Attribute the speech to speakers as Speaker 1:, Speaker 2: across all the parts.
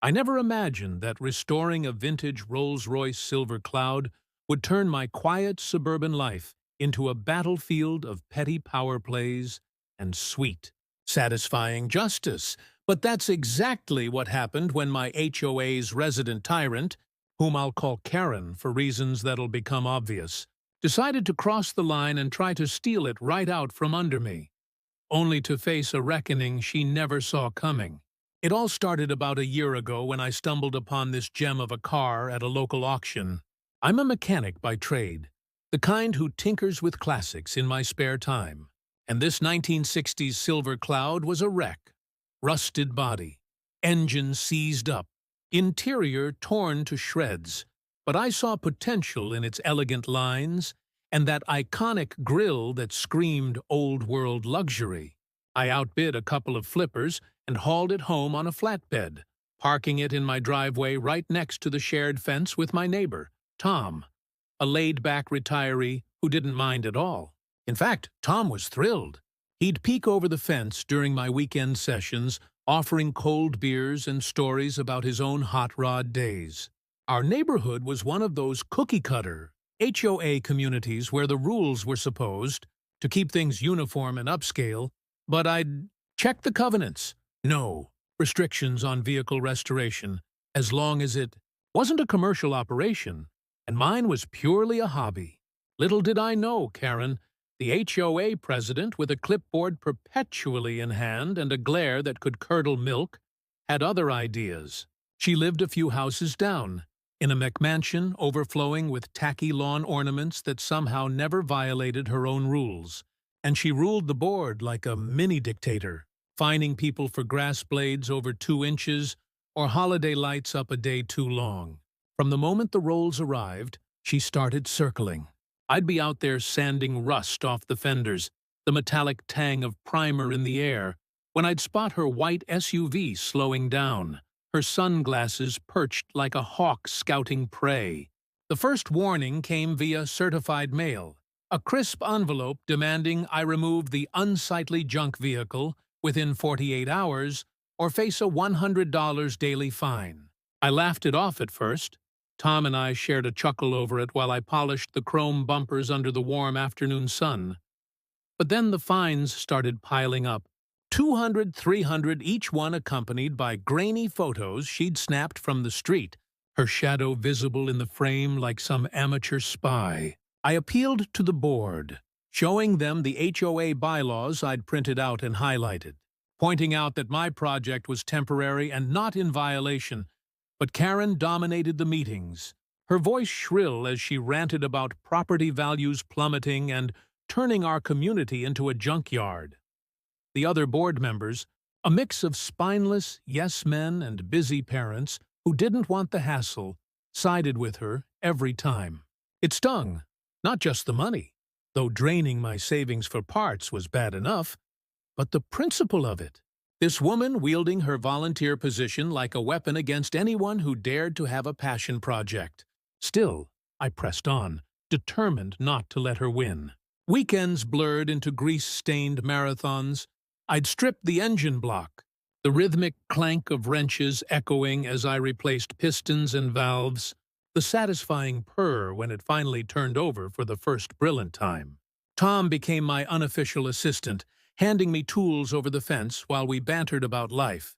Speaker 1: I never imagined that restoring a vintage Rolls-Royce Silver Cloud would turn my quiet suburban life into a battlefield of petty power plays and sweet, satisfying justice. But that's exactly what happened when my HOA's resident tyrant, whom I'll call Karen for reasons that'll become obvious, decided to cross the line and try to steal it right out from under me, only to face a reckoning she never saw coming. It all started about a year ago when I stumbled upon this gem of a car at a local auction. I'm a mechanic by trade, the kind who tinkers with classics in my spare time. And this 1960s Silver Cloud was a wreck. Rusted body, engine seized up, interior torn to shreds. But I saw potential in its elegant lines and that iconic grille that screamed old-world luxury. I outbid a couple of flippers and hauled it home on a flatbed, parking it in my driveway right next to the shared fence with my neighbor, Tom, a laid-back retiree who didn't mind at all. In fact, Tom was thrilled. He'd peek over the fence during my weekend sessions, offering cold beers and stories about his own hot rod days. Our neighborhood was one of those cookie-cutter HOA communities where the rules were supposed to keep things uniform and upscale, but I'd check the covenants. No restrictions on vehicle restoration, as long as it wasn't a commercial operation, and mine was purely a hobby. Little did I know, Karen, the HOA president with a clipboard perpetually in hand and a glare that could curdle milk, had other ideas. She lived a few houses down, in a McMansion overflowing with tacky lawn ornaments that somehow never violated her own rules, and she ruled the board like a mini-dictator, fining people for grass blades over 2 inches or holiday lights up a day too long. From the moment the rolls arrived, she started circling. I'd be out there sanding rust off the fenders, the metallic tang of primer in the air, when I'd spot her white SUV slowing down, her sunglasses perched like a hawk scouting prey. The first warning came via certified mail, a crisp envelope demanding I remove the unsightly junk vehicle within 48 hours or face a $100 daily fine. I laughed it off at first. Tom and I shared a chuckle over it while I polished the chrome bumpers under the warm afternoon sun. But then the fines started piling up. 200, 300, each one accompanied by grainy photos she'd snapped from the street, her shadow visible in the frame like some amateur spy. I appealed to the board, showing them the HOA bylaws I'd printed out and highlighted, pointing out that my project was temporary and not in violation. But Karen dominated the meetings, her voice shrill as she ranted about property values plummeting and turning our community into a junkyard. The other board members, a mix of spineless yes-men and busy parents who didn't want the hassle, sided with her every time. It stung, not just the money, though draining my savings for parts was bad enough, but the principle of it. This woman wielding her volunteer position like a weapon against anyone who dared to have a passion project. Still, I pressed on, determined not to let her win. Weekends blurred into grease-stained marathons. I'd stripped the engine block, the rhythmic clank of wrenches echoing as I replaced pistons and valves, the satisfying purr when it finally turned over for the first brilliant time. Tom became my unofficial assistant, handing me tools over the fence while we bantered about life,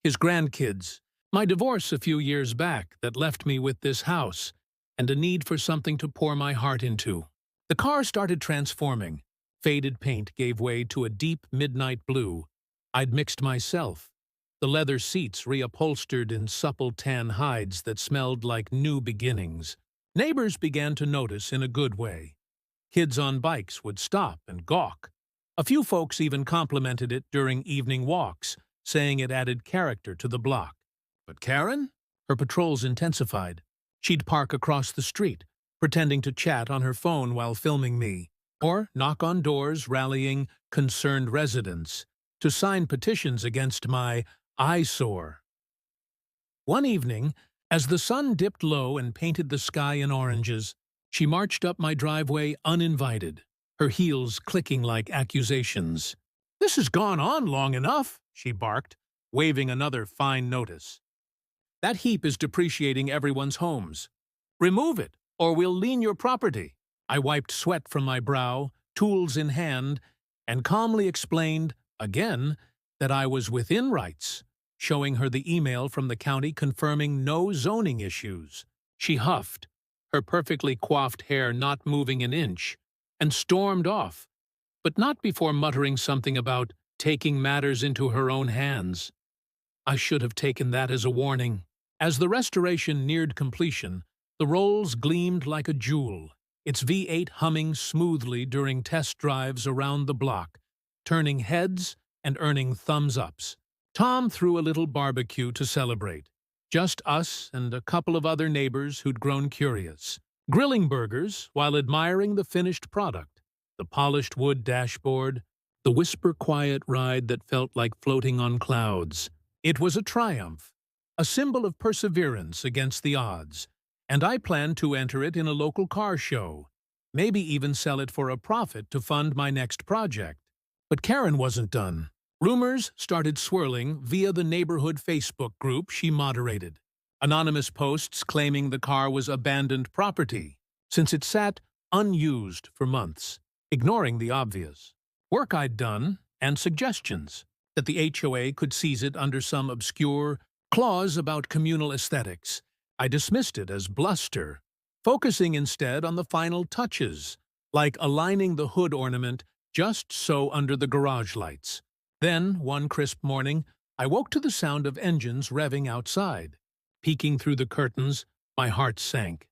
Speaker 1: his grandkids, my divorce a few years back that left me with this house, and a need for something to pour my heart into. The car started transforming. Faded paint gave way to a deep midnight blue I'd mixed myself, the leather seats reupholstered in supple tan hides that smelled like new beginnings. Neighbors began to notice in a good way. Kids on bikes would stop and gawk. A few folks even complimented it during evening walks, saying it added character to the block. But Karen? Her patrols intensified. She'd park across the street, pretending to chat on her phone while filming me, or knock on doors rallying concerned residents to sign petitions against my eyesore. One evening, as the sun dipped low and painted the sky in oranges, she marched up my driveway uninvited, her heels clicking like accusations. "This has gone on long enough," she barked, waving another fine notice. That heap is depreciating everyone's homes. Remove it, or we'll lien your property. I wiped sweat from my brow, tools in hand, and calmly explained, again, that I was within rights, showing her the email from the county confirming no zoning issues. She huffed, her perfectly coiffed hair not moving an inch, and stormed off, but not before muttering something about taking matters into her own hands. I should have taken that as a warning. As the restoration neared completion, the Rolls gleamed like a jewel, its V8 humming smoothly during test drives around the block, turning heads and earning thumbs-ups. Tom threw a little barbecue to celebrate. Just us and a couple of other neighbors who'd grown curious, grilling burgers while admiring the finished product, the polished wood dashboard, the whisper-quiet ride that felt like floating on clouds. It was a triumph, a symbol of perseverance against the odds, and I planned to enter it in a local car show, maybe even sell it for a profit to fund my next project. But Karen wasn't done. Rumors started swirling via the neighborhood Facebook group she moderated. Anonymous posts claiming the car was abandoned property, since it sat unused for months, ignoring the obvious. Work I'd done, and suggestions that the HOA could seize it under some obscure clause about communal aesthetics. I dismissed it as bluster, focusing instead on the final touches, like aligning the hood ornament just so under the garage lights. Then, one crisp morning, I woke to the sound of engines revving outside. Peeking through the curtains, my heart sank.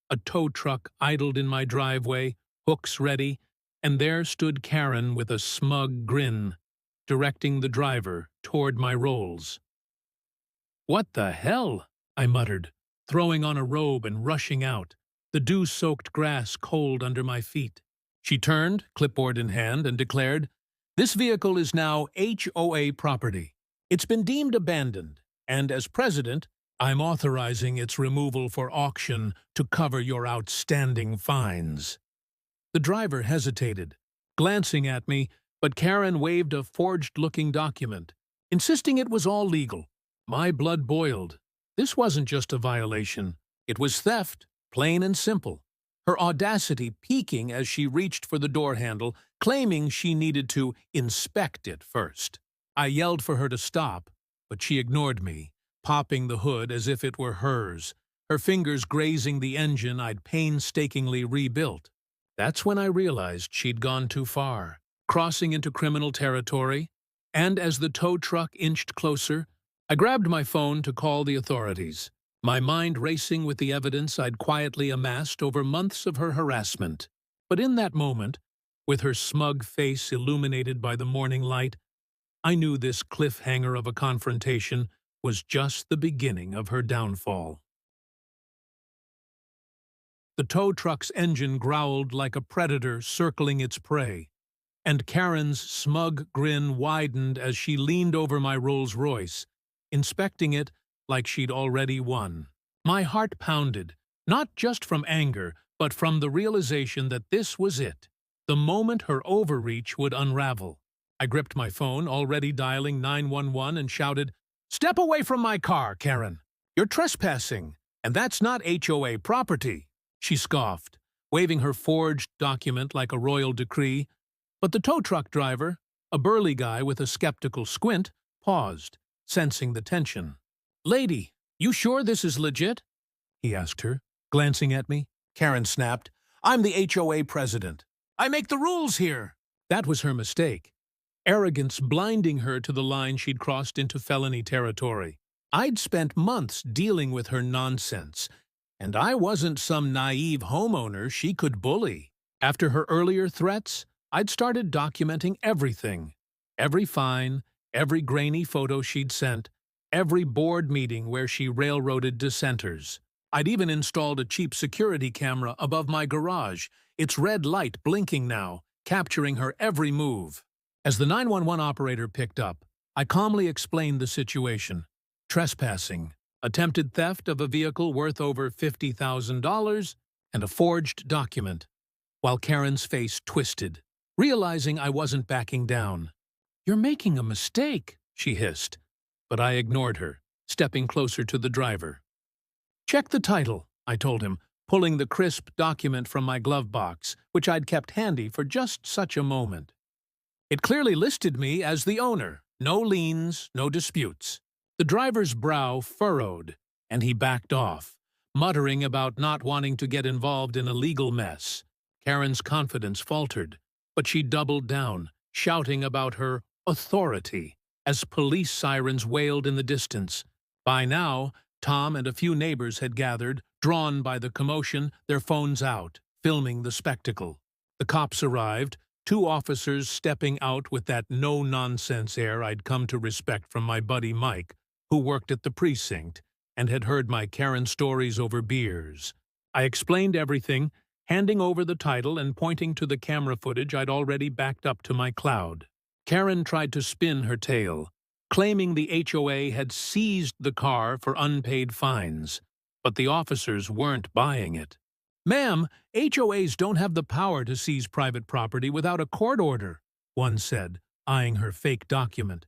Speaker 1: A tow truck idled in my driveway, hooks ready, and there stood Karen with a smug grin, directing the driver toward my Rolls. "What the hell?" I muttered, throwing on a robe and rushing out, the dew-soaked grass cold under my feet. She turned, clipboard in hand, and declared, "This vehicle is now HOA property. It's been deemed abandoned, and as president, I'm authorizing its removal for auction to cover your outstanding fines." The driver hesitated, glancing at me, but Karen waved a forged-looking document, insisting it was all legal. My blood boiled. This wasn't just a violation. It was theft, plain and simple. Her audacity peaking as she reached for the door handle, claiming she needed to inspect it first. I yelled for her to stop, but she ignored me, popping the hood as if it were hers, her fingers grazing the engine I'd painstakingly rebuilt. That's when I realized she'd gone too far, crossing into criminal territory, and as the tow truck inched closer, I grabbed my phone to call the authorities, my mind racing with the evidence I'd quietly amassed over months of her harassment. But in that moment, with her smug face illuminated by the morning light, I knew this cliffhanger of a confrontation was just the beginning of her downfall. The tow truck's engine growled like a predator circling its prey, and Karen's smug grin widened as she leaned over my Rolls-Royce, inspecting it like she'd already won. My heart pounded, not just from anger, but from the realization that this was it, the moment her overreach would unravel. I gripped my phone, already dialing 911, and shouted, "Step away from my car, Karen! You're trespassing, and that's not HOA property!" She scoffed, waving her forged document like a royal decree, but the tow truck driver, a burly guy with a skeptical squint, paused, sensing the tension. "Lady, you sure this is legit?" he asked her, glancing at me. Karen snapped, "I'm the HOA president. I make the rules here." That was her mistake, arrogance blinding her to the line she'd crossed into felony territory. I'd spent months dealing with her nonsense, and I wasn't some naive homeowner she could bully. After her earlier threats, I'd started documenting everything. Every fine, every grainy photo she'd sent, every board meeting where she railroaded dissenters. I'd even installed a cheap security camera above my garage, its red light blinking now, capturing her every move. As the 911 operator picked up, I calmly explained the situation. Trespassing, attempted theft of a vehicle worth over $50,000, and a forged document, while Karen's face twisted, realizing I wasn't backing down. "You're making a mistake," she hissed, but I ignored her, stepping closer to the driver. "Check the title," I told him, pulling the crisp document from my glove box, which I'd kept handy for just such a moment. It clearly listed me as the owner. No liens, no disputes. The driver's brow furrowed, and he backed off, muttering about not wanting to get involved in a legal mess. Karen's confidence faltered, but she doubled down, shouting about her authority as police sirens wailed in the distance. By now, Tom and a few neighbors had gathered, drawn by the commotion, their phones out, filming the spectacle. The cops arrived, 2 officers stepping out with that no-nonsense air I'd come to respect from my buddy Mike, who worked at the precinct and had heard my Karen stories over beers. I explained everything, handing over the title and pointing to the camera footage I'd already backed up to my cloud. Karen tried to spin her tale, claiming the HOA had seized the car for unpaid fines, but the officers weren't buying it. "Ma'am, HOAs don't have the power to seize private property without a court order," one said, eyeing her fake document.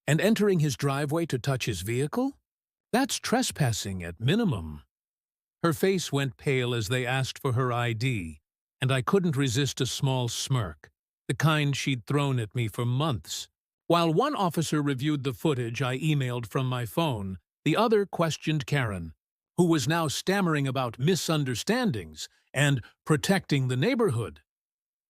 Speaker 1: "And entering his driveway to touch his vehicle? That's trespassing at minimum." Her face went pale as they asked for her ID, and I couldn't resist a small smirk, the kind she'd thrown at me for months. While one officer reviewed the footage I emailed from my phone, the other questioned Karen, who was now stammering about misunderstandings and protecting the neighborhood.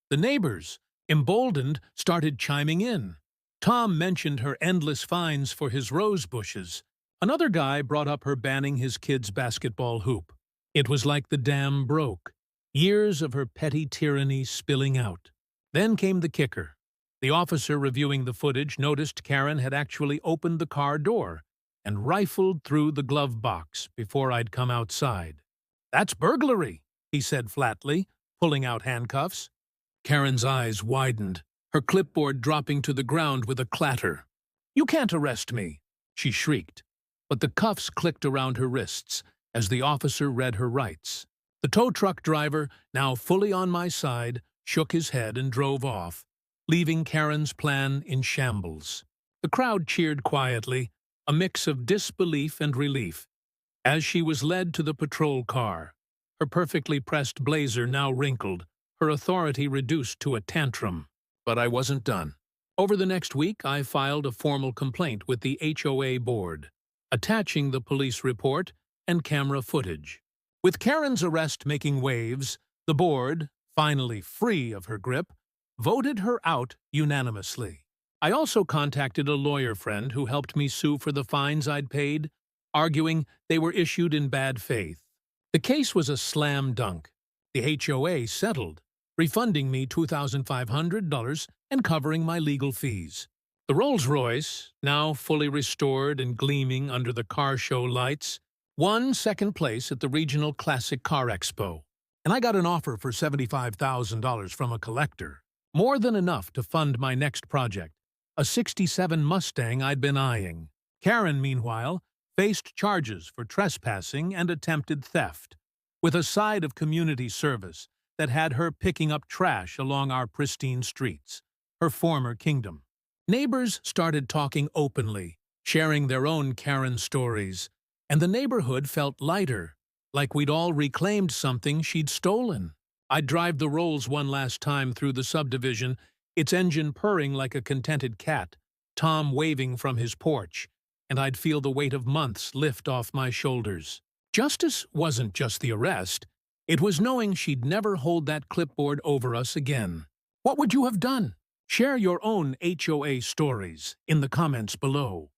Speaker 1: The neighbors, emboldened, started chiming in. Tom mentioned her endless fines for his rose bushes. Another guy brought up her banning his kid's basketball hoop. It was like the dam broke, years of her petty tyranny spilling out. Then came the kicker. The officer reviewing the footage noticed Karen had actually opened the car door and rifled through the glove box before I'd come outside. "That's burglary," he said flatly, pulling out handcuffs. Karen's eyes widened, her clipboard dropping to the ground with a clatter. "You can't arrest me," she shrieked, but the cuffs clicked around her wrists as the officer read her rights. The tow truck driver, now fully on my side, shook his head and drove off, leaving Karen's plan in shambles. The crowd cheered quietly, a mix of disbelief and relief, as she was led to the patrol car, her perfectly pressed blazer now wrinkled, her authority reduced to a tantrum. But I wasn't done. Over the next week, I filed a formal complaint with the HOA board, attaching the police report and camera footage. With Karen's arrest making waves, the board, finally free of her grip, voted her out unanimously. I also contacted a lawyer friend who helped me sue for the fines I'd paid, arguing they were issued in bad faith. The case was a slam dunk. The HOA settled, refunding me $2,500 and covering my legal fees. The Rolls-Royce, now fully restored and gleaming under the car show lights, won second place at the Regional Classic Car Expo, and I got an offer for $75,000 from a collector, more than enough to fund my next project, a '67 Mustang I'd been eyeing. Karen, meanwhile, faced charges for trespassing and attempted theft, with a side of community service that had her picking up trash along our pristine streets, her former kingdom. Neighbors started talking openly, sharing their own Karen stories, and the neighborhood felt lighter, like we'd all reclaimed something she'd stolen. I'd drive the Rolls one last time through the subdivision, its engine purring like a contented cat, Tom waving from his porch, and I'd feel the weight of months lift off my shoulders. Justice wasn't just the arrest, it was knowing she'd never hold that clipboard over us again. What would you have done? Share your own HOA stories in the comments below.